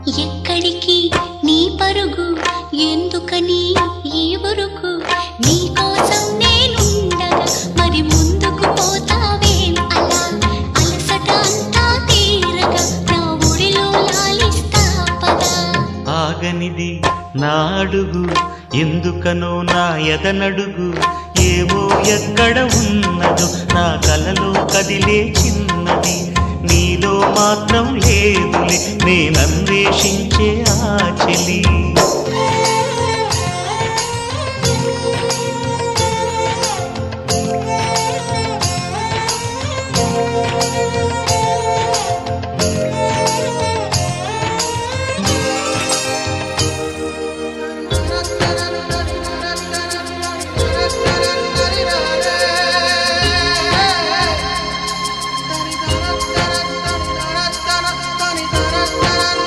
ఎక్కడికి నీ పరుగు, ఎందుకని ఈ ఉరుకు? నీ కోసం నేనుండగా మరి ముందుకు పోతావేం అలా? అలసట అంతా తీరగా నా ఒడిలో లాలిస్తా పదా. ఆగనిది నా అడుగు, ఎందుకనో నా ఎదనడుగు. ఏవో ఎక్కడ ఉన్నదో నా కలలో కదిలే చిన్నది. నీలో మాత్రం లేదులే నేనన్వేషించే ఆ చెలి.